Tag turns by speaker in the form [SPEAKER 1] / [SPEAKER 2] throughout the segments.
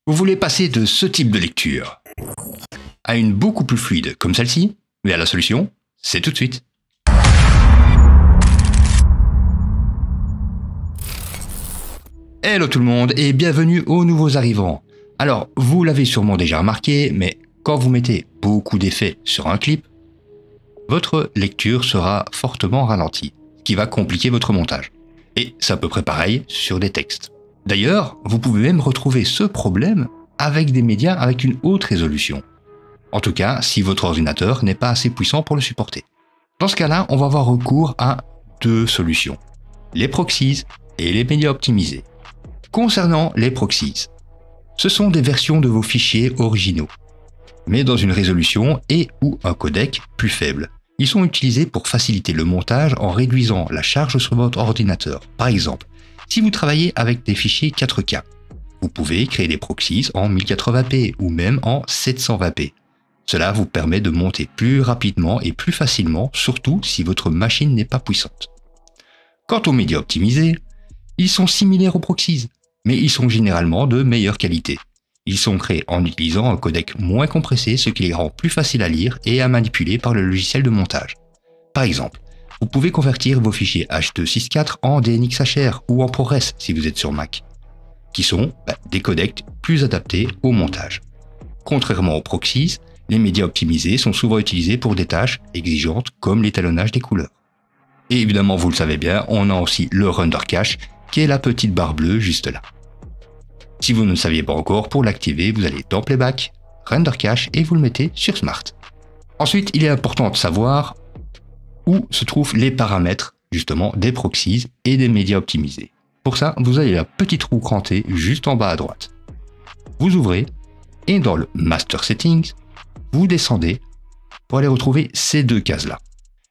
[SPEAKER 1] Vous voulez passer de ce type de lecture à une beaucoup plus fluide comme celle-ci? Mais la solution, c'est tout de suite. Hello tout le monde et bienvenue aux nouveaux arrivants. Alors, vous l'avez sûrement déjà remarqué, mais quand vous mettez beaucoup d'effets sur un clip, votre lecture sera fortement ralentie, ce qui va compliquer votre montage. Et c'est à peu près pareil sur des textes. D'ailleurs, vous pouvez même retrouver ce problème avec des médias avec une haute résolution. En tout cas, si votre ordinateur n'est pas assez puissant pour le supporter. Dans ce cas-là, on va avoir recours à deux solutions. Les proxies et les médias optimisés. Concernant les proxies, ce sont des versions de vos fichiers originaux, mais dans une résolution et ou un codec plus faible. Ils sont utilisés pour faciliter le montage en réduisant la charge sur votre ordinateur. Par exemple, si vous travaillez avec des fichiers 4K, vous pouvez créer des proxies en 1080p ou même en 720p. Cela vous permet de monter plus rapidement et plus facilement, surtout si votre machine n'est pas puissante. Quant aux médias optimisés, ils sont similaires aux proxies, mais ils sont généralement de meilleure qualité. Ils sont créés en utilisant un codec moins compressé, ce qui les rend plus faciles à lire et à manipuler par le logiciel de montage. Par exemple, vous pouvez convertir vos fichiers H.264 en DNxHR ou en ProRes si vous êtes sur Mac, qui sont des codecs plus adaptés au montage. Contrairement aux proxies, les médias optimisés sont souvent utilisés pour des tâches exigeantes comme l'étalonnage des couleurs. Et évidemment, vous le savez bien, on a aussi le render cache, qui est la petite barre bleue juste là. Si vous ne le saviez pas encore, pour l'activer, vous allez dans Playback, Render Cache et vous le mettez sur Smart. Ensuite, il est important de savoir où se trouvent les paramètres justement des proxies et des médias optimisés. Pour ça, vous avez la petite roue crantée juste en bas à droite. Vous ouvrez et dans le Master Settings, vous descendez pour aller retrouver ces deux cases-là.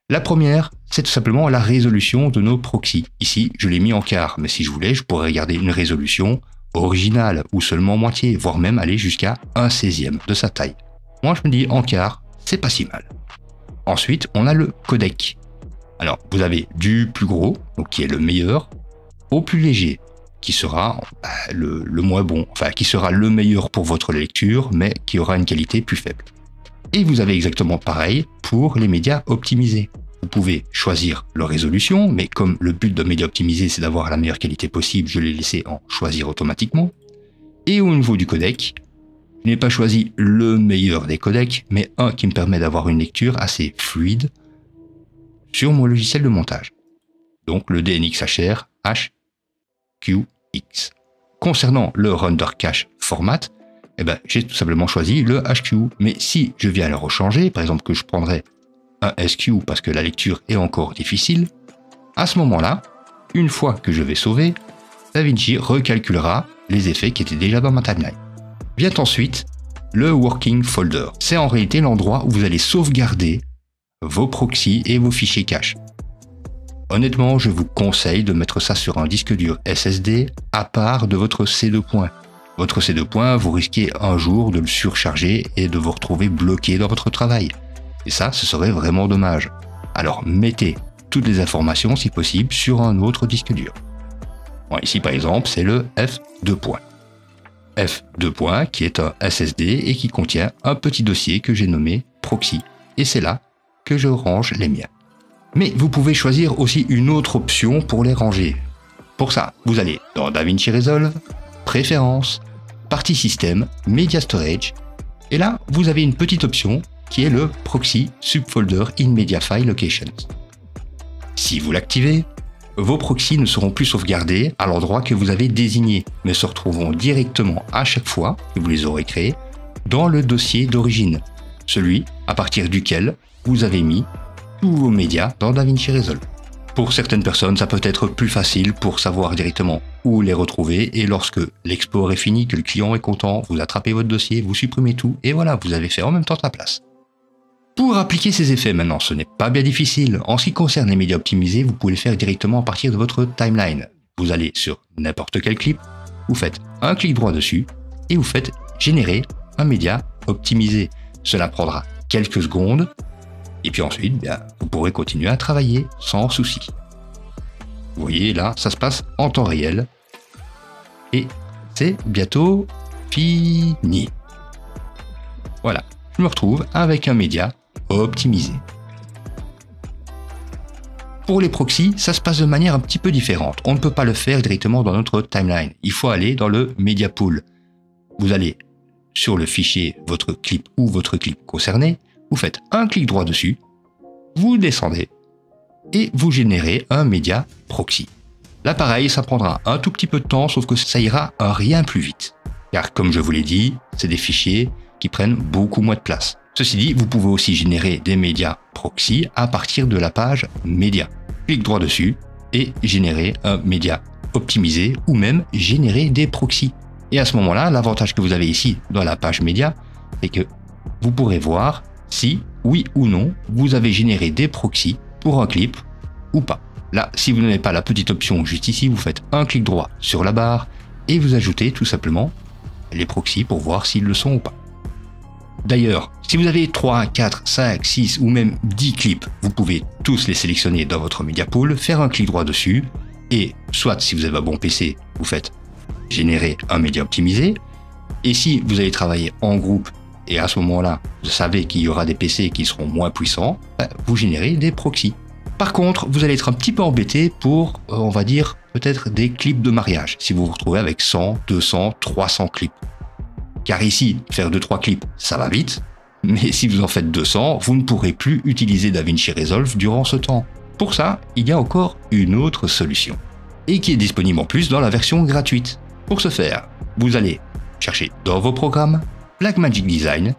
[SPEAKER 1] La première, c'est tout simplement la résolution de nos proxies. Ici, je l'ai mis en quart, mais si je voulais, je pourrais regarder une résolution originale ou seulement moitié, voire même aller jusqu'à 1/16e de sa taille. Moi, je me dis en quart, c'est pas si mal. Ensuite, on a le codec. Alors, vous avez du plus gros, donc qui est le meilleur, au plus léger, qui sera le moins bon, enfin qui sera le meilleur pour votre lecture, mais qui aura une qualité plus faible. Et vous avez exactement pareil pour les médias optimisés. Vous pouvez choisir leur résolution, mais comme le but de médias optimisés c'est d'avoir la meilleure qualité possible, je l'ai laissé en choisir automatiquement. Et au niveau du codec, je n'ai pas choisi le meilleur des codecs, mais un qui me permet d'avoir une lecture assez fluide sur mon logiciel de montage. Donc le DNxHR HQX. Concernant le Render Cache Format, j'ai tout simplement choisi le HQ. Mais si je viens le rechanger, par exemple que je prendrais un SQ parce que la lecture est encore difficile, à ce moment-là, une fois que je vais sauver, DaVinci recalculera les effets qui étaient déjà dans ma timeline. Vient ensuite le Working Folder. C'est en réalité l'endroit où vous allez sauvegarder vos proxies et vos fichiers cache. Honnêtement, je vous conseille de mettre ça sur un disque dur SSD à part de votre C2. Votre C2, vous risquez un jour de le surcharger et de vous retrouver bloqué dans votre travail. Et ça, ce serait vraiment dommage. Alors mettez toutes les informations, si possible, sur un autre disque dur. Bon, ici, par exemple, c'est le F2. F2, qui est un SSD et qui contient un petit dossier que j'ai nommé Proxy. Et c'est là que je range les miens. Mais vous pouvez choisir aussi une autre option pour les ranger. Pour ça, vous allez dans DaVinci Resolve, Préférences, Partie Système, Media Storage, et là, vous avez une petite option qui est le Proxy Subfolder in Media File Locations. Si vous l'activez, vos proxys ne seront plus sauvegardés à l'endroit que vous avez désigné, mais se retrouveront directement à chaque fois que vous les aurez créés dans le dossier d'origine, celui à partir duquel vous avez mis tous vos médias dans DaVinci Resolve. Pour certaines personnes, ça peut être plus facile pour savoir directement où les retrouver et lorsque l'export est fini, que le client est content, vous attrapez votre dossier, vous supprimez tout et voilà, vous avez fait en même temps la place. Pour appliquer ces effets maintenant, ce n'est pas bien difficile. En ce qui concerne les médias optimisés, vous pouvez le faire directement à partir de votre timeline. Vous allez sur n'importe quel clip, vous faites un clic droit dessus et vous faites générer un média optimisé. Cela prendra quelques secondes et puis ensuite, vous pourrez continuer à travailler sans souci. Vous voyez là, ça se passe en temps réel et c'est bientôt fini. Voilà, je me retrouve avec un média optimisé. Pour les proxys, ça se passe de manière un petit peu différente. On ne peut pas le faire directement dans notre timeline. Il faut aller dans le Media Pool. Vous allez sur le fichier votre clip ou votre clip concerné, vous faites un clic droit dessus, vous descendez et vous générez un média proxy. Là pareil, ça prendra un tout petit peu de temps, sauf que ça ira rien plus vite. Car comme je vous l'ai dit, c'est des fichiers qui prennent beaucoup moins de place. Ceci dit, vous pouvez aussi générer des médias proxy à partir de la page média. Clique droit dessus et générer un média optimisé ou même générer des proxys. Et à ce moment-là, l'avantage que vous avez ici dans la page média, c'est que vous pourrez voir si, oui ou non, vous avez généré des proxys pour un clip ou pas. Là, si vous n'avez pas la petite option juste ici, vous faites un clic droit sur la barre et vous ajoutez tout simplement les proxys pour voir s'ils le sont ou pas. D'ailleurs, si vous avez 3, 4, 5, 6 ou même 10 clips, vous pouvez tous les sélectionner dans votre Media Pool, faire un clic droit dessus et soit si vous avez un bon PC, vous faites générer un média optimisé. Et si vous allez travailler en groupe et à ce moment-là, vous savez qu'il y aura des PC qui seront moins puissants, vous générez des proxys. Par contre, vous allez être un petit peu embêté pour, on va dire, peut-être des clips de mariage, si vous vous retrouvez avec 100, 200, 300 clips. Car ici, faire 2-3 clips, ça va vite, mais si vous en faites 200, vous ne pourrez plus utiliser DaVinci Resolve durant ce temps. Pour ça, il y a encore une autre solution, et qui est disponible en plus dans la version gratuite. Pour ce faire, vous allez chercher dans vos programmes Blackmagic Design,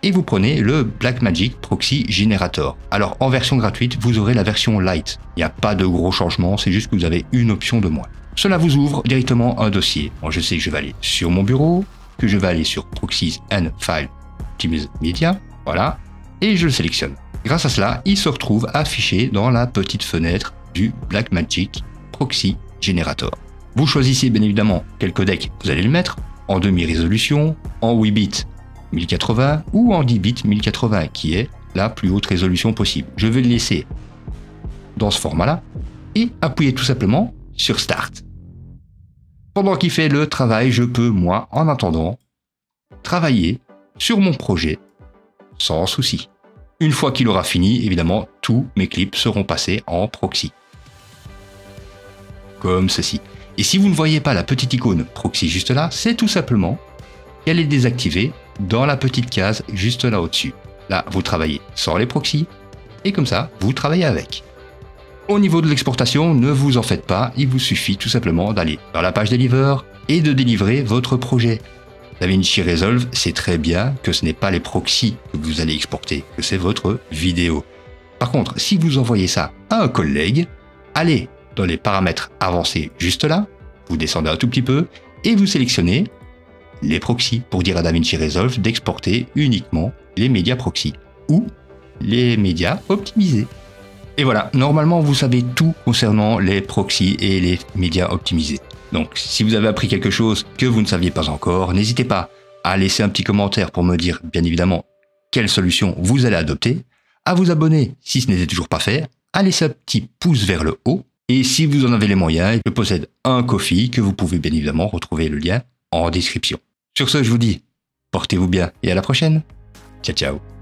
[SPEAKER 1] et vous prenez le Blackmagic Proxy Generator. Alors en version gratuite, vous aurez la version Lite. Il n'y a pas de gros changements, c'est juste que vous avez une option de moins. Cela vous ouvre directement un dossier. Moi je sais que je vais aller sur mon bureau, que je vais aller sur Proxies and File Optimize Media, voilà, et je le sélectionne. Grâce à cela, il se retrouve affiché dans la petite fenêtre du Blackmagic Proxy Generator. Vous choisissez bien évidemment quel codec vous allez le mettre, en demi-résolution, en 8 bits 1080 ou en 10 bits 1080 qui est la plus haute résolution possible. Je vais le laisser dans ce format-là et appuyer tout simplement sur Start. Pendant qu'il fait le travail, je peux, moi, en attendant, travailler sur mon projet sans souci. Une fois qu'il aura fini, évidemment, tous mes clips seront passés en proxy. Comme ceci. Et si vous ne voyez pas la petite icône proxy juste là, c'est tout simplement qu'elle est désactivée dans la petite case juste là au-dessus. Là, vous travaillez sans les proxys, et comme ça, vous travaillez avec. Au niveau de l'exportation, ne vous en faites pas, il vous suffit tout simplement d'aller dans la page Deliver et de délivrer votre projet. DaVinci Resolve sait très bien que ce n'est pas les proxys que vous allez exporter, que c'est votre vidéo. Par contre, si vous envoyez ça à un collègue, allez dans les paramètres avancés juste là, vous descendez un tout petit peu et vous sélectionnez les proxys pour dire à DaVinci Resolve d'exporter uniquement les médias proxy ou les médias optimisés. Et voilà, normalement vous savez tout concernant les proxys et les médias optimisés. Donc si vous avez appris quelque chose que vous ne saviez pas encore, n'hésitez pas à laisser un petit commentaire pour me dire bien évidemment quelle solution vous allez adopter, à vous abonner si ce n'était toujours pas fait, à laisser un petit pouce vers le haut, et si vous en avez les moyens, je possède un Ko-fi que vous pouvez bien évidemment retrouver le lien en description. Sur ce, je vous dis, portez-vous bien et à la prochaine. Ciao ciao.